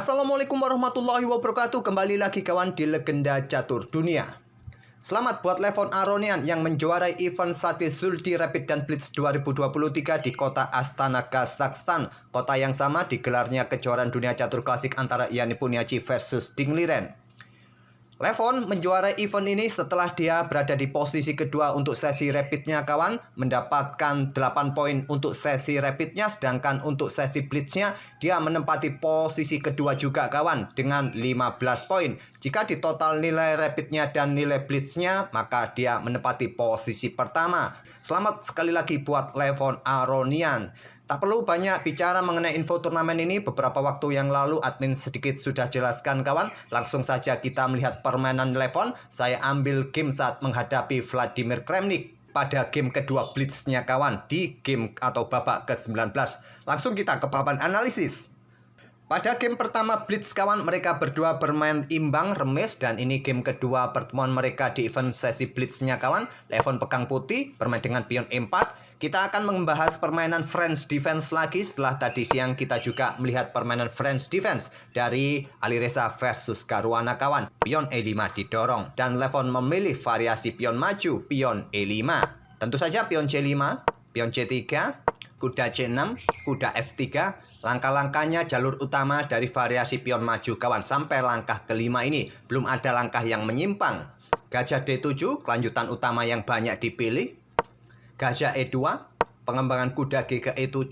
Assalamualaikum warahmatullahi wabarakatuh. Kembali lagi kawan di Legenda Catur Dunia. Selamat buat Levon Aronian yang menjuarai event Sati Zulti Rapid dan Blitz 2023 di kota Astana, Kazakhstan. Kota yang sama digelarnya kejuaraan dunia catur klasik antara Ian Nepomniachtchi versus Ding Liren. Levon menjuarai event ini setelah dia berada di posisi kedua untuk sesi rapidnya kawan, mendapatkan 8 poin untuk sesi rapidnya, sedangkan untuk sesi blitznya dia menempati posisi kedua juga kawan dengan 15 poin. Jika di total nilai rapidnya dan nilai blitznya, maka dia menempati posisi pertama. Selamat sekali lagi buat Levon Aronian. Tak perlu banyak bicara mengenai info turnamen ini, beberapa waktu yang lalu admin sedikit sudah jelaskan kawan. Langsung saja kita melihat permainan Levon. Saya ambil game saat menghadapi Vladimir Kramnik pada game kedua blitznya kawan, di game atau babak ke-19. Langsung kita ke papan analisis. Pada game pertama blitz kawan, mereka berdua bermain imbang remis, dan ini game kedua pertemuan mereka di event sesi blitznya kawan. Levon pegang putih bermain dengan pion E4. Kita akan membahas permainan French defense lagi. Setelah tadi siang kita juga melihat permainan French defense dari Alireza versus Caruana kawan. Pion E5 didorong dan Levon memilih variasi pion maju, pion E5. Tentu saja pion C5, pion C3, kuda C6, kuda F3. Langkah-langkahnya jalur utama dari variasi pion maju kawan. Sampai langkah kelima ini belum ada langkah yang menyimpang. Gajah D7, kelanjutan utama yang banyak dipilih. Gajah E2, pengembangan kuda G ke E7,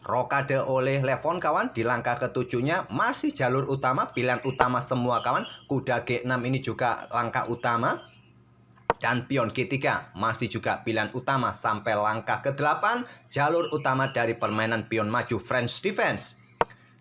rokade oleh Levon kawan. Di langkah ketujuhnya masih jalur utama, pilihan utama semua kawan. Kuda G6 ini juga langkah utama. Dan pion G3 masih juga pilihan utama sampai langkah ke-8, jalur utama dari permainan pion maju French defense.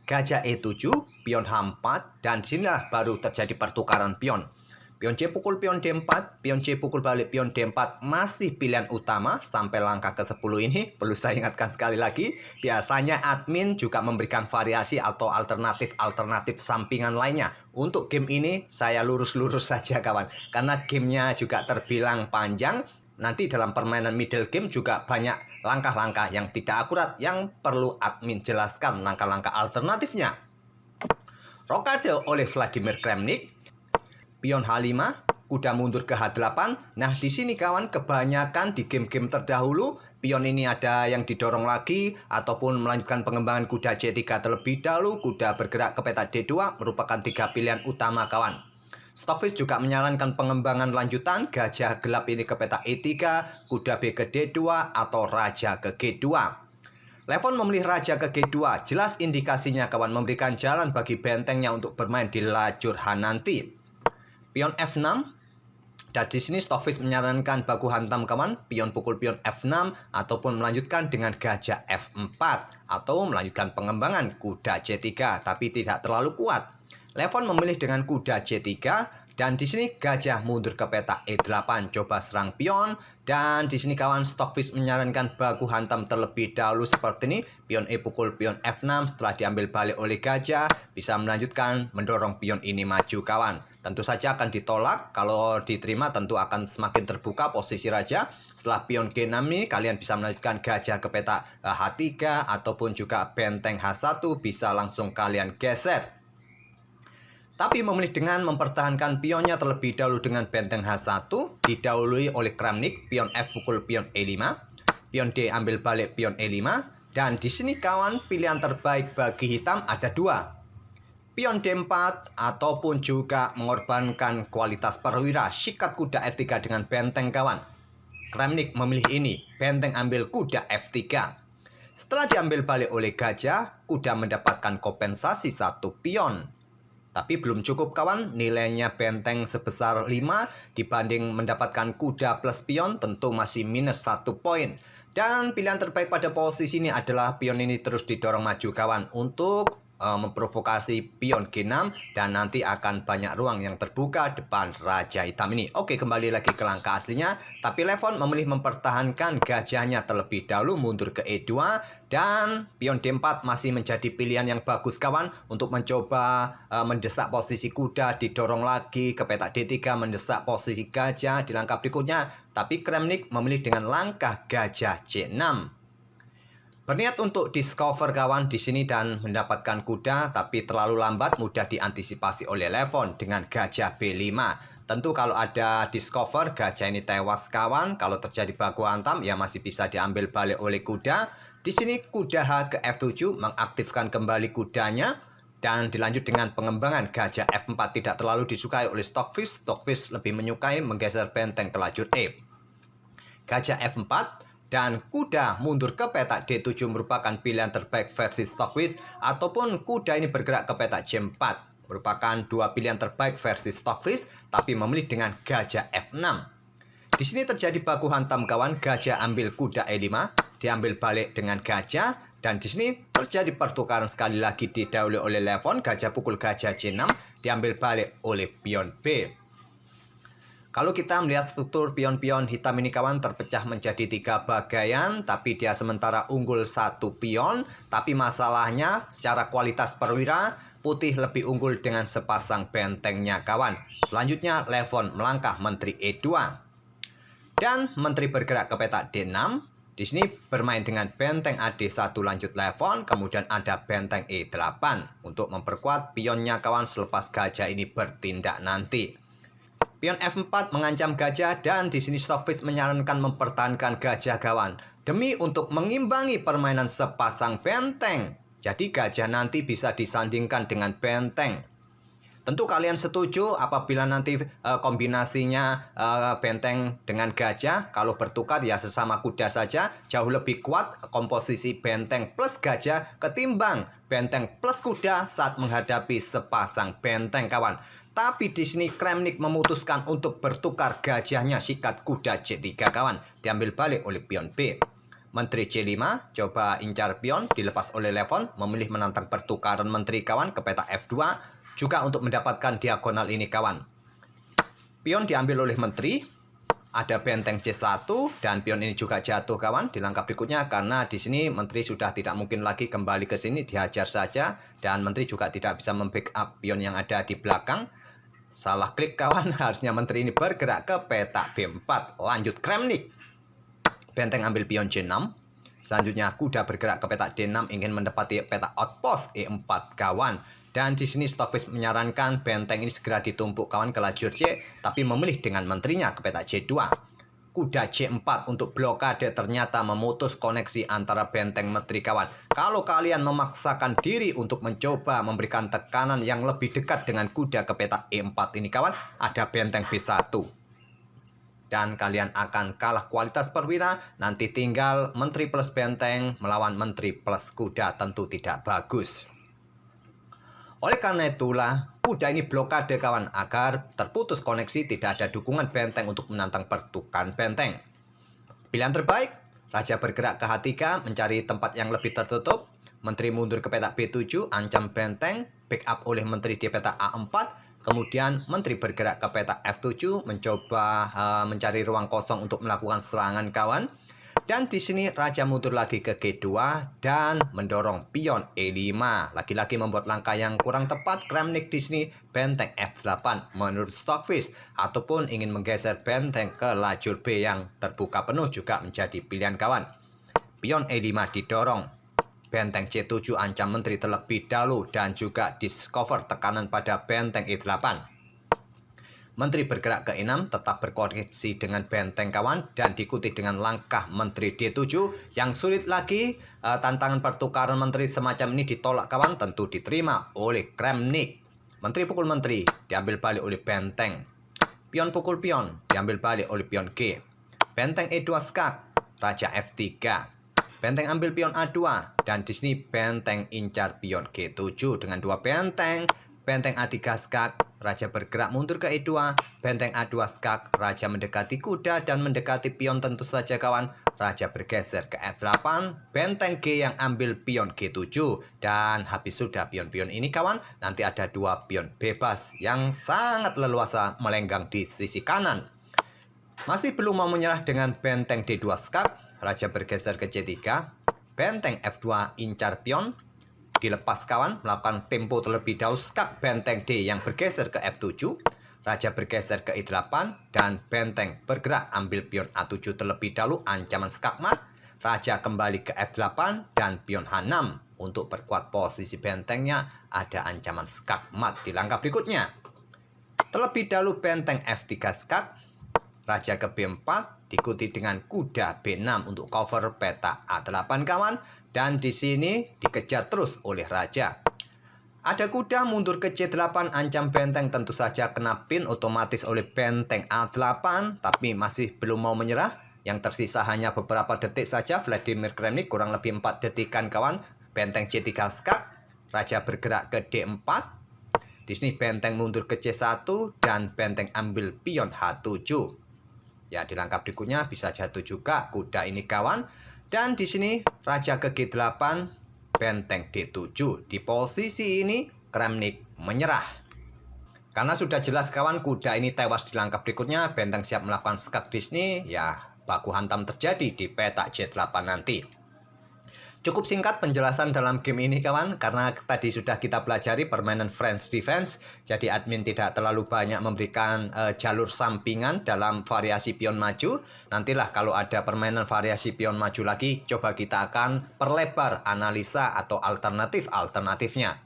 Gajah E7, pion H4, dan disinilah baru terjadi pertukaran pion. Pion C pukul pion D4, pion C pukul balik pion D4 masih pilihan utama sampai langkah ke-10 ini. Perlu saya ingatkan sekali lagi, biasanya admin juga memberikan variasi atau alternatif sampingan lainnya. Untuk game ini saya lurus-lurus saja kawan, karena gamenya juga terbilang panjang. Nanti dalam permainan middle game juga banyak langkah-langkah yang tidak akurat yang perlu admin jelaskan langkah-langkah alternatifnya. Rokade oleh Vladimir Kramnik. Pion H5, kuda mundur ke H8. Nah, di sini kawan, kebanyakan di game-game terdahulu, pion ini ada yang didorong lagi, ataupun melanjutkan pengembangan kuda C3 terlebih dahulu, kuda bergerak ke peta D2, merupakan 3 pilihan utama kawan. Stockfish juga menyarankan pengembangan lanjutan, gajah gelap ini ke peta E3, kuda B ke D2, atau raja ke G2. Levon memilih raja ke G2, jelas indikasinya kawan memberikan jalan bagi bentengnya untuk bermain di lajur H nanti. Pion F6, dan di sini Stockfish menyarankan baku hantam kawan, pion pukul pion F6 ataupun melanjutkan dengan gajah F4 atau melanjutkan pengembangan kuda C3 tapi tidak terlalu kuat. Levon memilih dengan kuda C3 dan di sini gajah mundur ke peta E8, coba serang pion, dan di sini kawan Stockfish menyarankan baku hantam terlebih dahulu seperti ini, pion E pukul pion F6 setelah diambil balik oleh gajah bisa melanjutkan mendorong pion ini maju kawan. Tentu saja akan ditolak, kalau diterima tentu akan semakin terbuka posisi raja. Setelah pion G6 ini kalian bisa melanjutkan gajah ke peta H3 ataupun juga benteng H1 bisa langsung kalian geser. Tapi memilih dengan mempertahankan pionnya terlebih dahulu dengan benteng H1, didahului oleh Kramnik, pion F pukul pion E5, pion D ambil balik pion E5, dan di sini kawan pilihan terbaik bagi hitam ada 2. Pion D4 ataupun juga mengorbankan kualitas perwira, sikat kuda F3 dengan benteng kawan. Kramnik memilih ini, benteng ambil kuda F3. Setelah diambil balik oleh gajah, kuda mendapatkan kompensasi 1 pion. Tapi belum cukup kawan, nilainya benteng sebesar 5 dibanding mendapatkan kuda plus pion tentu masih minus 1 poin. Dan pilihan terbaik pada posisi ini adalah pion ini terus didorong maju kawan untuk memprovokasi pion G6 dan nanti akan banyak ruang yang terbuka depan raja hitam ini. Oke, kembali lagi ke langkah aslinya, tapi Levon memilih mempertahankan gajahnya terlebih dahulu mundur ke E2 dan pion D4 masih menjadi pilihan yang bagus kawan untuk mencoba mendesak posisi kuda, didorong lagi ke peta D3 mendesak posisi gajah di langkah berikutnya, tapi Kramnik memilih dengan langkah gajah C6. Berniat untuk discover kawan di sini dan mendapatkan kuda, tapi terlalu lambat, mudah diantisipasi oleh Levon dengan gajah B5. Tentu kalau ada discover, gajah ini tewas kawan. Kalau terjadi baku hantam, ya masih bisa diambil balik oleh kuda. Di sini kuda H ke F7 mengaktifkan kembali kudanya. Dan dilanjut dengan pengembangan gajah F4 tidak terlalu disukai oleh Stockfish. Stockfish lebih menyukai menggeser benteng ke lajur E. Gajah F4 dan kuda mundur ke petak D7 merupakan pilihan terbaik versi Stockfish, ataupun kuda ini bergerak ke petak J4 merupakan dua pilihan terbaik versi Stockfish, tapi memilih dengan gajah F6. Di sini terjadi baku hantam kawan, gajah ambil kuda E5, diambil balik dengan gajah, dan di sini terjadi pertukaran sekali lagi didahului oleh Levon, gajah pukul gajah C6, diambil balik oleh pion B. Kalau kita melihat struktur pion-pion hitam ini kawan terpecah menjadi 3 bagian, tapi dia sementara unggul 1 pion, tapi masalahnya secara kualitas perwira, putih lebih unggul dengan sepasang bentengnya kawan. Selanjutnya Levon melangkah menteri E2. Dan menteri bergerak ke petak D6. Di sini bermain dengan benteng AD1 lanjut Levon, kemudian ada benteng E8 untuk memperkuat pionnya kawan selepas gajah ini bertindak nanti. Pion F4 mengancam gajah, dan di sini Stockfish menyarankan mempertahankan gajah kawan demi untuk mengimbangi permainan sepasang benteng. Jadi gajah nanti bisa disandingkan dengan benteng. Tentu kalian setuju apabila nanti kombinasinya benteng dengan gajah, kalau bertukar ya sesama kuda saja, jauh lebih kuat komposisi benteng plus gajah ketimbang benteng plus kuda saat menghadapi sepasang benteng kawan. Tapi di sini Kramnik memutuskan untuk bertukar gajahnya sikat kuda C3 kawan, diambil balik oleh pion B. Menteri C5 coba incar pion, dilepas oleh Levon, memilih menantang pertukaran menteri kawan ke peta F2 juga untuk mendapatkan diagonal ini kawan. Pion diambil oleh menteri, ada benteng C1 dan pion ini juga jatuh kawan di langkah berikutnya, karena di sini menteri sudah tidak mungkin lagi kembali ke sini, dihajar saja, dan menteri juga tidak bisa membackup pion yang ada di belakang. Salah klik kawan, harusnya menteri ini bergerak ke petak B4. Lanjut Kramnik. Benteng ambil pion C6. Selanjutnya kuda bergerak ke petak D6 ingin mendapati petak outpost E4 kawan. Dan di sini Stockfish menyarankan benteng ini segera ditumpuk kawan ke lajur C, tapi memilih dengan menterinya ke petak C2. Kuda C4 untuk blokade ternyata memutus koneksi antara benteng menteri kawan. Kalau kalian memaksakan diri untuk mencoba memberikan tekanan yang lebih dekat dengan kuda ke petak E4 ini kawan, ada benteng B1. Dan kalian akan kalah kualitas perwira, nanti tinggal menteri plus benteng melawan menteri plus kuda, tentu tidak bagus. Oleh karena itulah, kuda ini blokade kawan agar terputus koneksi, tidak ada dukungan benteng untuk menantang pertukaran benteng. Pilihan terbaik, raja bergerak ke H3 mencari tempat yang lebih tertutup. Menteri mundur ke petak B7, ancam benteng, backup oleh menteri di petak A4. Kemudian menteri bergerak ke petak F7 mencoba mencari ruang kosong untuk melakukan serangan kawan. Dan di sini raja mundur lagi ke G2 dan mendorong pion E5. Lagi-lagi membuat langkah yang kurang tepat. Kramnik di sini benteng F8 menurut Stockfish, ataupun ingin menggeser benteng ke lajur B yang terbuka penuh juga menjadi pilihan kawan. Pion E5 didorong. Benteng C7 ancam menteri terlebih dahulu dan juga discover tekanan pada benteng E8. Menteri bergerak ke E6 tetap berkoneksi dengan benteng kawan dan diikuti dengan langkah menteri D7 yang sulit lagi. Tantangan pertukaran menteri semacam ini ditolak kawan, tentu diterima oleh Kramnik. Menteri pukul menteri diambil balik oleh benteng. Pion pukul pion diambil balik oleh pion G. Benteng E2 skak, raja F3. Benteng ambil pion A2 dan di sini benteng incar pion G7 dengan dua benteng. Benteng A3 skak, raja bergerak mundur ke E2. Benteng A2 skak, raja mendekati kuda dan mendekati pion tentu saja kawan. Raja bergeser ke F8. Benteng G yang ambil pion G7. Dan habis sudah pion-pion ini kawan, nanti ada dua pion bebas yang sangat leluasa melenggang di sisi kanan. Masih belum mau menyerah dengan benteng D2 skak, raja bergeser ke C3. Benteng F2 incar pion. Dilepas kawan, melakukan tempo terlebih dahulu skak benteng D yang bergeser ke F7. Raja bergeser ke E8 dan benteng bergerak ambil pion A7 terlebih dahulu, ancaman skakmat. raja kembali ke F8 dan pion H6. Untuk perkuat posisi bentengnya, ada ancaman skak mat di langkah berikutnya. Terlebih dahulu benteng F3 skak, raja ke B4, diikuti dengan kuda B6 untuk cover peta A8 kawan. Dan di sini dikejar terus oleh raja. Ada kuda mundur ke C8, ancam benteng tentu saja kena pin otomatis oleh benteng A8, tapi masih belum mau menyerah. Yang tersisa hanya beberapa detik saja. Vladimir Kremnik kurang lebih 4 detikan kawan. Benteng C3 skak, raja bergerak ke D4. Di sini benteng mundur ke C1 dan benteng ambil pion H7. Ya, di langkah berikutnya bisa jatuh juga kuda ini kawan. Dan di sini raja ke G8, benteng D7. Di posisi ini Kremnik menyerah. Karena sudah jelas kawan kuda ini tewas di langkah berikutnya, benteng siap melakukan skak di sini, ya baku hantam terjadi di peta C8 nanti. Cukup singkat penjelasan dalam game ini kawan, karena tadi sudah kita pelajari permainan French Defense, jadi admin tidak terlalu banyak memberikan jalur sampingan dalam variasi pion maju. Nantilah kalau ada permainan variasi pion maju lagi, coba kita akan perlebar analisa atau alternatifnya.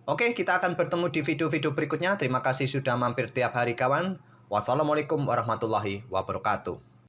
Oke, kita akan bertemu di video-video berikutnya. Terima kasih sudah mampir tiap hari kawan. Wassalamualaikum warahmatullahi wabarakatuh.